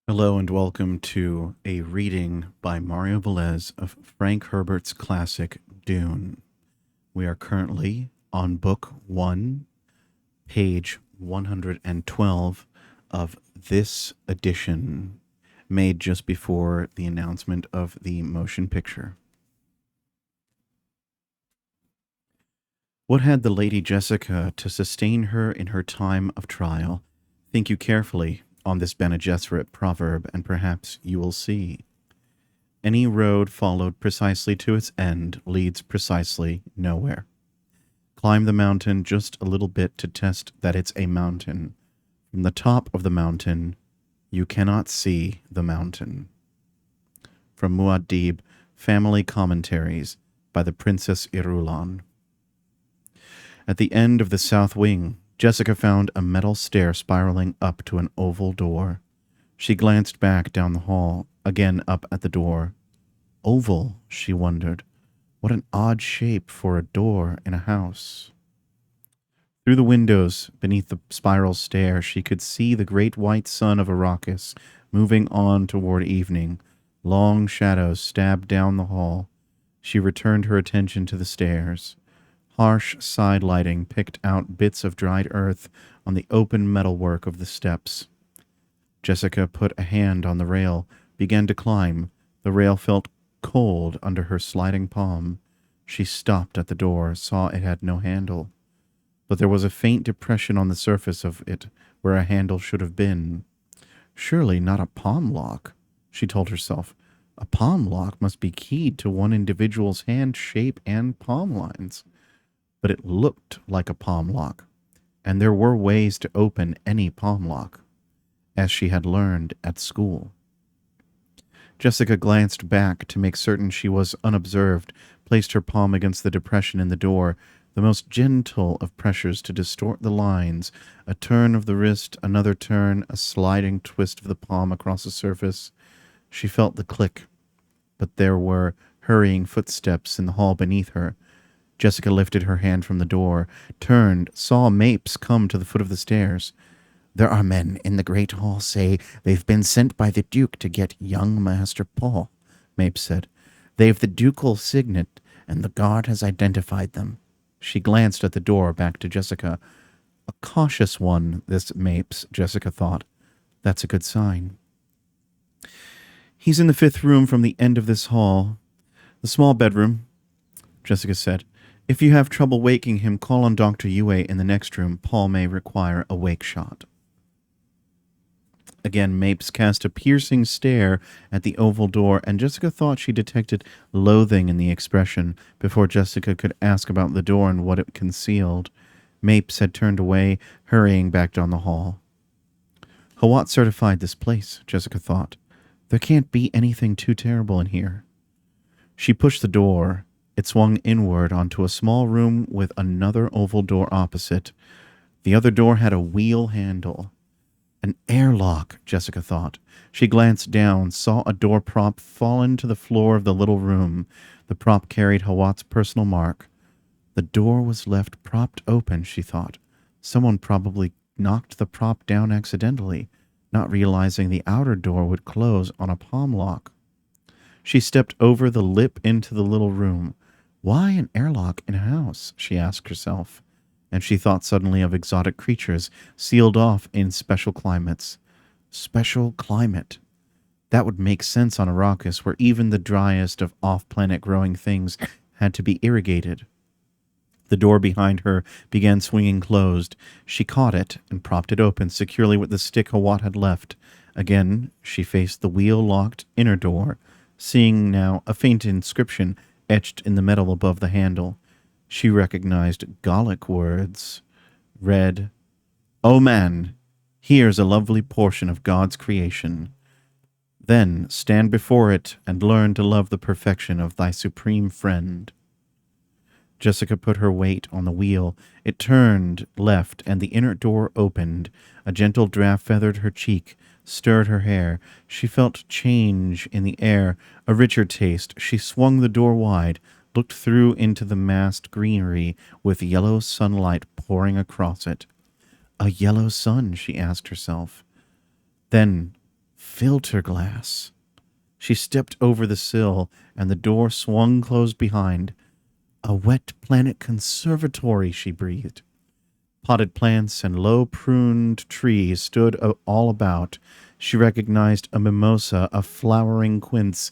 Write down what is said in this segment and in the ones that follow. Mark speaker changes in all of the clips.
Speaker 1: Hello and welcome to a reading by Mario Velez of Frank Herbert's classic Dune. We are currently on Book 1, page 112 of this edition, made just before the announcement of the motion picture. What had the Lady Jessica to sustain her in her time of trial? Think you carefully on this Bene Gesserit proverb, and perhaps you will see. Any road followed precisely to its end leads precisely nowhere. Climb the mountain just a little bit to test that it's a mountain. From the top of the mountain, you cannot see the mountain. From Muad'Dib, Family Commentaries by the Princess Irulan. At the end of the south wing, Jessica found a metal stair spiraling up to an oval door. She glanced back down the hall, again up at the door. Oval, she wondered. What an odd shape for a door in a house. Through the windows, beneath the spiral stair, she could see the great white sun of Arrakis moving on toward evening. Long shadows stabbed down the hall. She returned her attention to the stairs. Harsh side lighting picked out bits of dried earth on the open metalwork of the steps. Jessica put a hand on the rail, began to climb. The rail felt cold under her sliding palm. She stopped at the door, saw it had no handle. But there was a faint depression on the surface of it where a handle should have been. Surely not a palm lock, she told herself. A palm lock must be keyed to one individual's hand shape and palm lines. But it looked like a palm lock, and there were ways to open any palm lock, as she had learned at school. Jessica glanced back to make certain she was unobserved, placed her palm against the depression in the door, the most gentle of pressures to distort the lines, a turn of the wrist, another turn, a sliding twist of the palm across the surface. She felt the click, but there were hurrying footsteps in the hall beneath her. Jessica lifted her hand from the door, turned, saw Mapes come to the foot of the stairs. There are men in the great hall say they've been sent by the Duke to get young Master Paul, Mapes said. They've the ducal signet, and the guard has identified them. She glanced at the door back to Jessica. A cautious one, this Mapes, Jessica thought. That's a good sign. He's in the fifth room from the end of this hall. The small bedroom, Jessica said. If you have trouble waking him, call on Dr. Yue in the next room. Paul may require a wake shot. Again, Mapes cast a piercing stare at the oval door, and Jessica thought she detected loathing in the expression before Jessica could ask about the door and what it concealed. Mapes had turned away, hurrying back down the hall. Hawat certified this place, Jessica thought. There can't be anything too terrible in here. She pushed the door. It swung inward onto a small room with another oval door opposite. The other door had a wheel handle. An airlock, Jessica thought. She glanced down, saw a door prop fallen to the floor of the little room. The prop carried Hawat's personal mark. The door was left propped open, she thought. Someone probably knocked the prop down accidentally, not realizing the outer door would close on a palm lock. She stepped over the lip into the little room. Why an airlock in a house? She asked herself, and she thought suddenly of exotic creatures sealed off in special climates. Special climate. That would make sense on Arrakis, where even the driest of off-planet growing things had to be irrigated. The door behind her began swinging closed. She caught it and propped it open securely with the stick Hawat had left. Again, she faced the wheel-locked inner door, seeing now a faint inscription etched in the metal above the handle. She recognized Gallic words. Read, O man, here's a lovely portion of God's creation. Then stand before it and learn to love the perfection of thy supreme friend. Jessica put her weight on the wheel. It turned left, and the inner door opened. A gentle draft feathered her cheek, stirred her hair. She felt change in the air, a richer taste. She swung the door wide, looked through into the massed greenery with yellow sunlight pouring across it. A yellow sun, she asked herself. Then Filter glass. She stepped over the sill, and the door swung closed behind. A wet planet conservatory, she breathed. Potted plants and low-pruned trees stood all about. She recognized a mimosa, a flowering quince,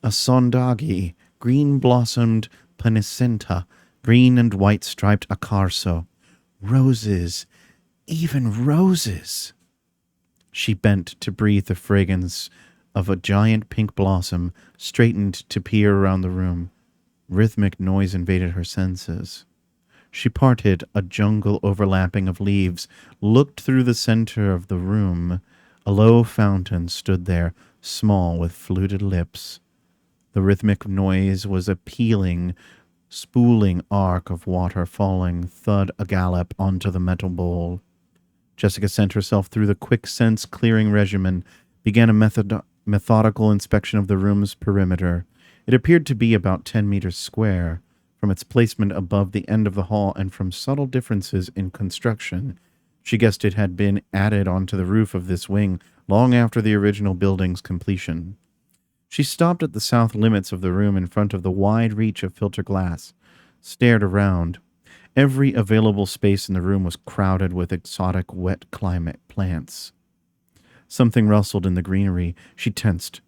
Speaker 1: a sondagi, green-blossomed panicenta, green and white-striped acarso. Roses, even roses. She bent to breathe the fragrance of a giant pink blossom, straightened to peer around the room. Rhythmic noise invaded her senses. She parted a jungle overlapping of leaves, looked through the center of the room. A low fountain stood there, small with fluted lips. The rhythmic noise was a pealing, spooling arc of water falling thud a gallop onto the metal bowl. Jessica sent herself through the quick sense clearing regimen, began a methodical inspection of the room's perimeter. It appeared to be about 10 meters square. From its placement above the end of the hall and from subtle differences in construction, she guessed it had been added onto the roof of this wing long after the original building's completion. She stopped at the south limits of the room in front of the wide reach of filter glass, stared around. Every available space in the room was crowded with exotic wet climate plants. Something rustled in the greenery. She tensed,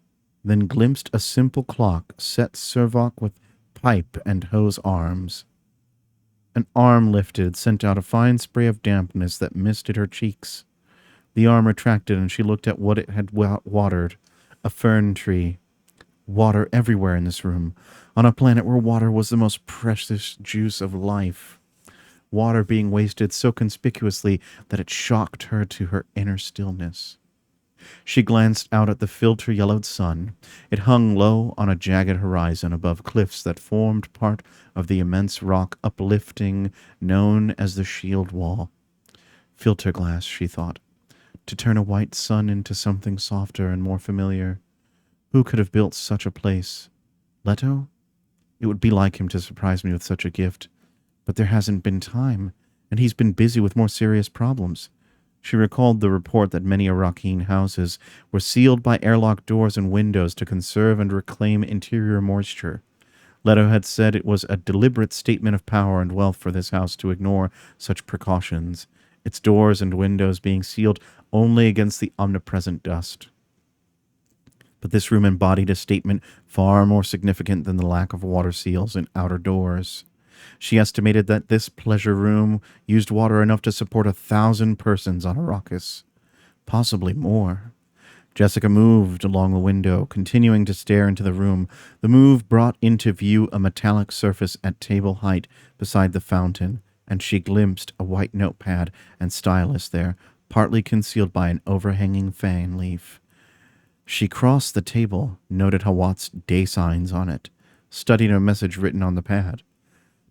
Speaker 1: then glimpsed a simple clock set servoque with pipe and hose arms. An arm lifted, sent out a fine spray of dampness that misted her cheeks. The arm retracted, and she looked at what it had watered. A fern tree. Water everywhere in this room, on a planet where water was the most precious juice of life. Water being wasted so conspicuously that it shocked her to her inner stillness. She glanced out at the filter-yellowed sun. It hung low on a jagged horizon above cliffs that formed part of the immense rock uplifting known as the Shield Wall. Filter glass, she thought, to turn a white sun into something softer and more familiar. Who could have built such a place? Leto? It would be like him to surprise me with such a gift. But there hasn't been time, and he's been busy with more serious problems. She recalled the report that many Iraqi houses were sealed by airlock doors and windows to conserve and reclaim interior moisture. Leto had said it was a deliberate statement of power and wealth for this house to ignore such precautions, its doors and windows being sealed only against the omnipresent dust. But this room embodied a statement far more significant than the lack of water seals and outer doors. She estimated that this pleasure room used water enough to support 1,000 persons on Arrakis, possibly more. Jessica moved along the window, continuing to stare into the room. The move brought into view a metallic surface at table height beside the fountain, and she glimpsed a white notepad and stylus there, partly concealed by an overhanging fan leaf. She crossed the table, noted Hawat's day signs on it, studied a message written on the pad.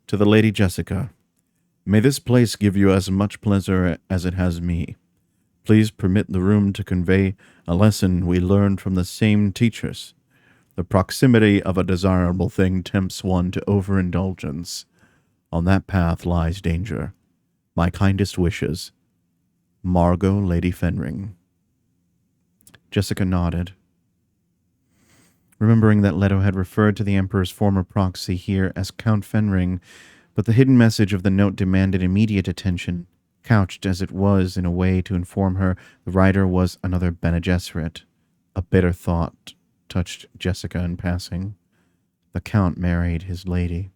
Speaker 1: To the Lady Jessica, may this place give you as much pleasure as it has me. Please permit the room to convey a lesson we learned from the same teachers. The proximity of a desirable thing tempts one to overindulgence. On that path lies danger. My kindest wishes, Margot Lady Fenring. Jessica nodded, remembering that Leto had referred to the Emperor's former proxy here as Count Fenring, but the hidden message of the note demanded immediate attention, couched as it was in a way to inform her the writer was another Bene Gesserit. A bitter thought touched Jessica in passing. The Count married his lady.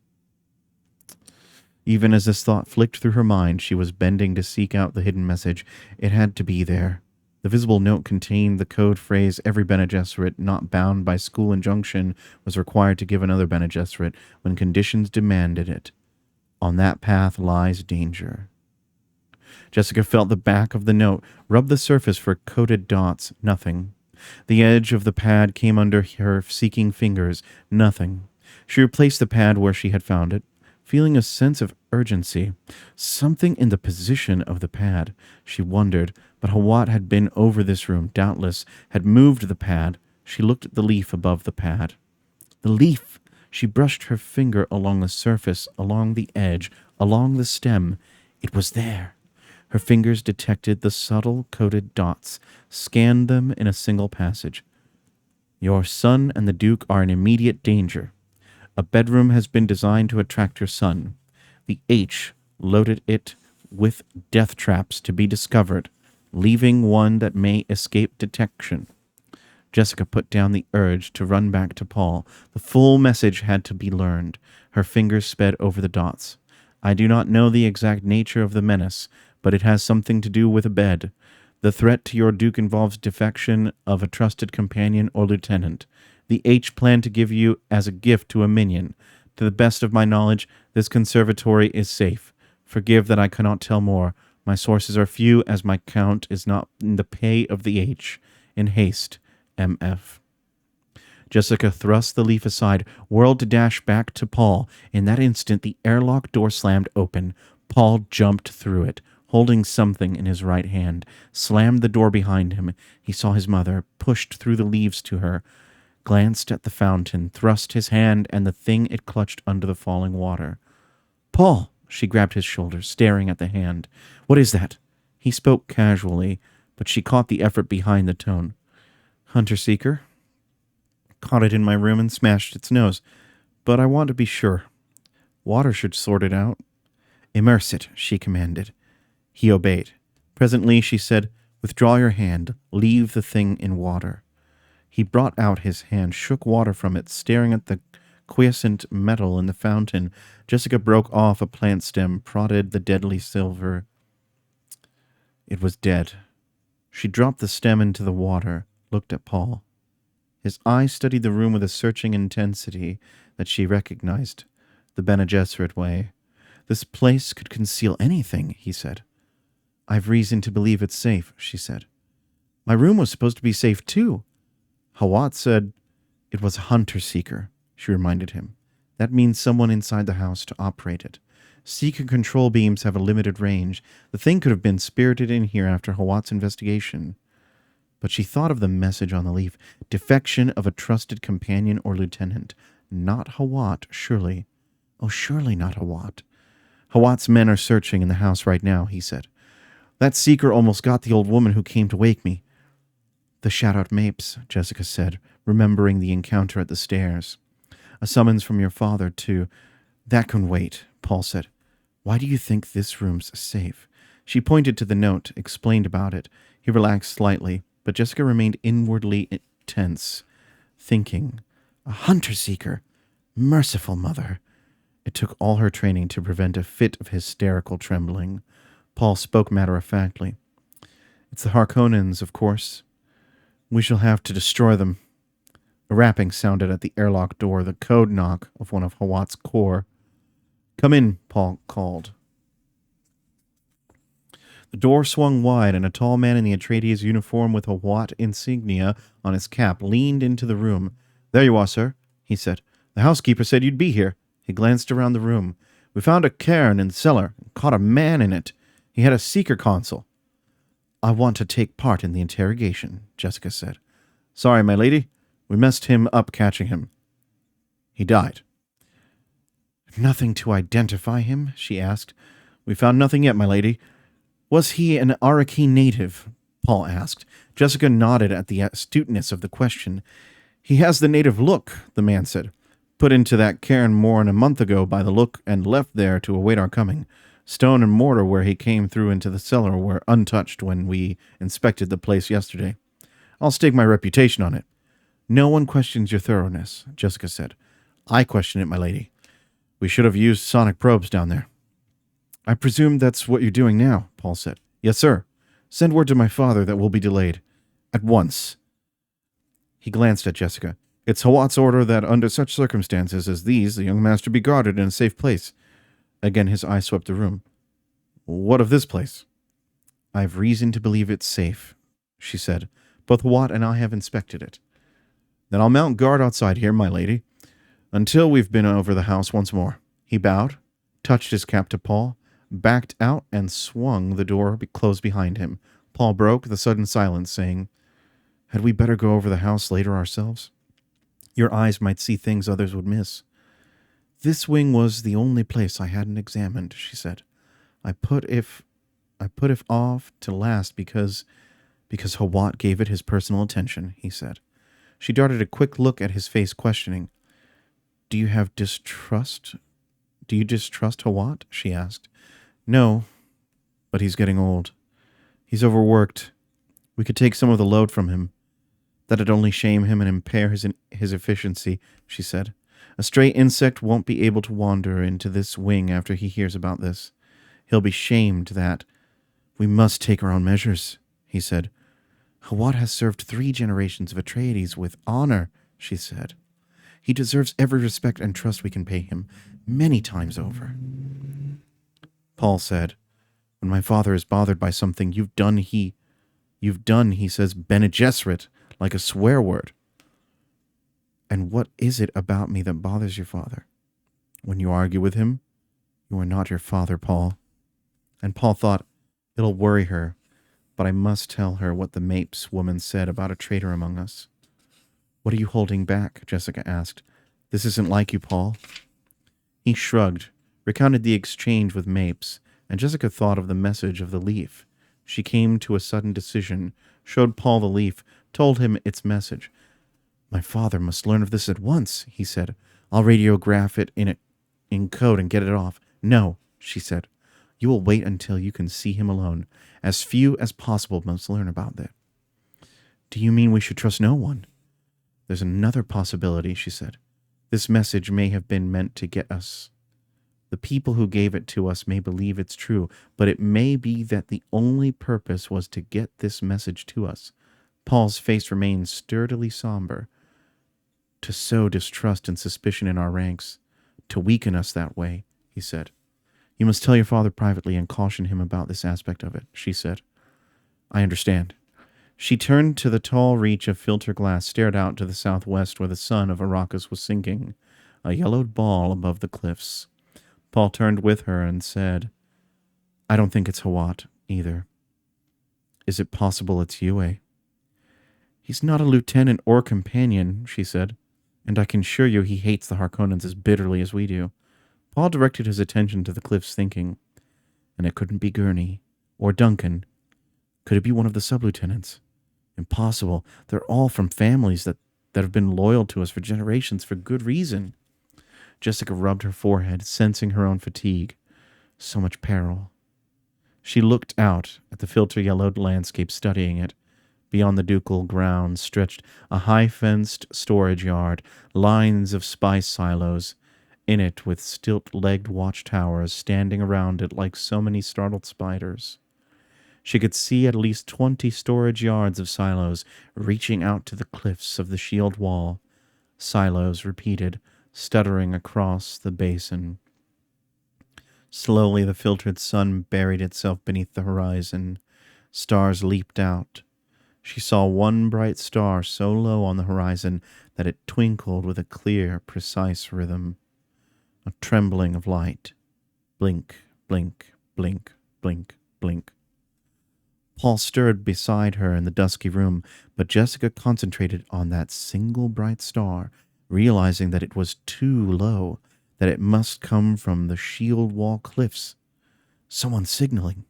Speaker 1: Even as this thought flicked through her mind, she was bending to seek out the hidden message. It had to be there. The visible note contained the code phrase every Bene Gesserit not bound by school injunction was required to give another Bene Gesserit when conditions demanded it. On that path lies danger. Jessica felt the back of the note, rubbed the surface for coded dots. Nothing. The edge of the pad came under her seeking fingers. Nothing. She replaced the pad where she had found it, feeling a sense of urgency. Something in the position of the pad. She wondered, but Hawat had been over this room, doubtless, had moved the pad. She looked at the leaf above the pad. The leaf! She brushed her finger along the surface, along the edge, along the stem. It was there. Her fingers detected the subtle coded dots, scanned them in a single passage. Your son and the Duke are in immediate danger. A bedroom has been designed to attract your son. The H loaded it with death traps to be discovered, leaving one that may escape detection. Jessica put down the urge to run back to Paul. The full message had to be learned. Her fingers sped over the dots. I do not know the exact nature of the menace, but it has something to do with a bed. The threat to your Duke involves defection of a trusted companion or lieutenant. The H planned to give you as a gift to a minion. To the best of my knowledge, this conservatory is safe. Forgive that I cannot tell more. My sources are few, as my count is not in the pay of the H. In haste, M.F. Jessica thrust the leaf aside, whirled to dash back to Paul. In that instant, the airlock door slammed open. Paul jumped through it, holding something in his right hand, slammed the door behind him. He saw his mother, pushed through the leaves to her, glanced at the fountain, thrust his hand and the thing it clutched under the falling water. Paul! She grabbed his shoulder, staring at the hand. What is that? He spoke casually, but she caught the effort behind the tone. Hunter-seeker. Caught it in my room and smashed its nose, but I want to be sure. Water should sort it out. Immerse it, she commanded. He obeyed. Presently, she said, withdraw your hand, leave the thing in water. He brought out his hand, shook water from it, staring at the quiescent metal in the fountain. Jessica broke off a plant stem, prodded the deadly silver. It was dead. She dropped the stem into the water, looked at Paul. His eyes studied the room with a searching intensity that she recognized, the Bene Gesserit way. This place could conceal anything, he said. I've reason to believe it's safe, she said. My room was supposed to be safe too. Hawat said it was a hunter-seeker, she reminded him. That means someone inside the house to operate it. Seeker control beams have a limited range. The thing could have been spirited in here after Hawat's investigation. But she thought of the message on the leaf. Defection of a trusted companion or lieutenant. Not Hawat, surely. Oh, surely not Hawat. Hawat's men are searching in the house right now, he said. That seeker almost got the old woman who came to wake me. The Shadowed Mapes, Jessica said, remembering the encounter at the stairs. A summons from your father to... That can wait, Paul said. Why do you think this room's safe? She pointed to the note, explained about it. He relaxed slightly, but Jessica remained inwardly tense, thinking, a hunter-seeker, merciful mother. It took all her training to prevent a fit of hysterical trembling. Paul spoke matter-of-factly. It's the Harkonnens, of course. We shall have to destroy them. A rapping sounded at the airlock door, the code knock of one of Hawat's corps. Come in, Paul called. The door swung wide, and a tall man in the Atreides uniform with Hawat insignia on his cap leaned into the room. There you are, sir, he said. The housekeeper said you'd be here. He glanced around the room. We found a cairn in the cellar and caught a man in it. He had a seeker console. I want to take part in the interrogation, Jessica said. Sorry, my lady. We messed him up catching him. He died. Nothing to identify him? She asked. We found nothing yet, my lady. Was he an Arrakeen native? Paul asked. Jessica nodded at the astuteness of the question. He has the native look, the man said. Put into that cairn more than a month ago by the look and left there to await our coming. Stone and mortar where he came through into the cellar were untouched when we inspected the place yesterday. I'll stake my reputation on it. No one questions your thoroughness, Jessica said. I question it, my lady. We should have used sonic probes down there. I presume that's what you're doing now, Paul said. Yes, sir. Send word to my father that we'll be delayed. At once. He glanced at Jessica. It's Hawat's order that under such circumstances as these, the young master be guarded in a safe place. Again his eye swept the room. What of this place? I've reason to believe it's safe, she said. Both Hawat and I have inspected it. Then I'll mount guard outside here, my lady, until we've been over the house once more. He bowed, touched his cap to Paul, backed out, and swung the door closed behind him. Paul broke the sudden silence, saying, Had we better go over the house later ourselves? Your eyes might see things others would miss. This wing was the only place I hadn't examined, she said. I put if I put it off to last because Hawat gave it his personal attention, he said. She darted a quick look at his face, questioning. Do you have distrust? Do you distrust Hawat? She asked. No, but he's getting old. He's overworked. We could take some of the load from him. That'd only shame him and impair his efficiency, she said. A stray insect won't be able to wander into this wing after he hears about this. He'll be shamed that. We must take our own measures, he said. Hawat has served 3 generations of Atreides with honor, she said. He deserves every respect and trust we can pay him, many times over. Paul said, when my father is bothered by something you've done, he says Bene Gesserit, like a swear word. And what is it about me that bothers your father? When you argue with him, you are not your father, Paul. And Paul thought, it'll worry her, but I must tell her what the Mapes woman said about a traitor among us. What are you holding back? Jessica asked. This isn't like you, Paul. He shrugged, recounted the exchange with Mapes, and Jessica thought of the message of the leaf. She came to a sudden decision, showed Paul the leaf, told him its message. My father must learn of this at once, he said. I'll radiograph it in code and get it off. No, she said. You will wait until you can see him alone. As few as possible must learn about that. Do you mean we should trust no one? There's another possibility, she said. This message may have been meant to get us. The people who gave it to us may believe it's true, but it may be that the only purpose was to get this message to us. Paul's face remained sturdily somber. To sow distrust and suspicion in our ranks, to weaken us that way, he said. You must tell your father privately and caution him about this aspect of it, she said. I understand. She turned to the tall reach of filter glass, stared out to the southwest where the sun of Arrakis was sinking, a yellowed ball above the cliffs. Paul turned with her and said, I don't think it's Hawat, either. Is it possible it's Yue? He's not a lieutenant or companion, she said, and I can assure you he hates the Harkonnens as bitterly as we do. Paul directed his attention to the cliffs, thinking, and it couldn't be Gurney or Duncan. Could it be one of the sub-lieutenants? Impossible. They're all from families that have been loyal to us for generations for good reason. Jessica rubbed her forehead, sensing her own fatigue. So much peril. She looked out at the filter-yellowed landscape, studying it. Beyond the ducal grounds stretched a high-fenced storage yard, lines of spice silos, in it with stilt-legged watchtowers standing around it like so many startled spiders. She could see at least 20 storage yards of silos reaching out to the cliffs of the shield wall. Silos repeated, stuttering across the basin. Slowly the filtered sun buried itself beneath the horizon. Stars leaped out. She saw one bright star so low on the horizon that it twinkled with a clear, precise rhythm. A trembling of light. Blink, blink, blink, blink, blink. Paul stirred beside her in the dusky room, but Jessica concentrated on that single bright star, realizing that it was too low, that it must come from the shield wall cliffs. Someone signaling.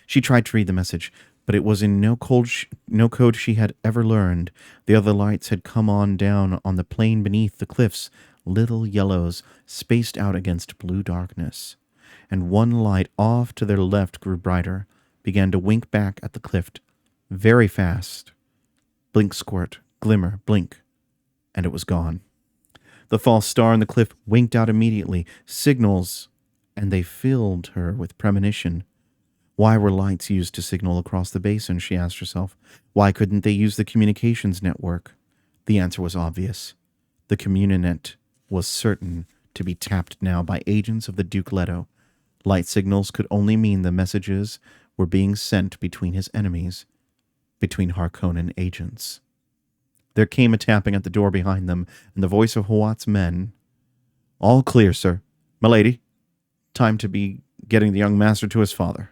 Speaker 1: She tried to read the message, but it was in no code she had ever learned. The other lights had come on down on the plain beneath the cliffs, little yellows spaced out against blue darkness. And one light off to their left grew brighter, began to wink back at the cliff, very fast. Blink, squirt, glimmer, blink, and it was gone. The false star in the cliff winked out immediately, signals, and they filled her with premonition. Why were lights used to signal across the basin, she asked herself. Why couldn't they use the communications network? The answer was obvious. The communinet was certain to be tapped now by agents of the Duke Leto. Light signals could only mean the messages were being sent between his enemies, between Harkonnen agents. There came a tapping at the door behind them, and the voice of Hawat's men. All clear, sir. Milady, time to be getting the young master to his father.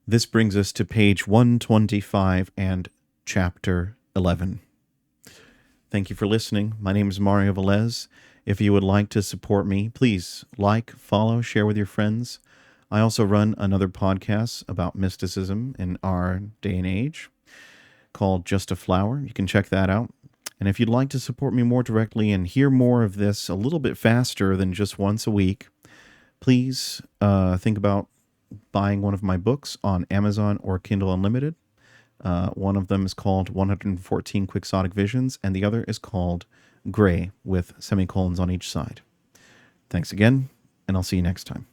Speaker 1: This brings us to page 125 and chapter 11. Thank you for listening. My name is Mario Velez. If you would like to support me, please like, follow, share with your friends. I also run another podcast about mysticism in our day and age called Just a Flower. You can check that out. And if you'd like to support me more directly and hear more of this a little bit faster than just once a week, please think about buying one of my books on Amazon or Kindle Unlimited. One of them is called 114 Quixotic Visions, and the other is called Gray, with semicolons on each side. Thanks again, and I'll see you next time.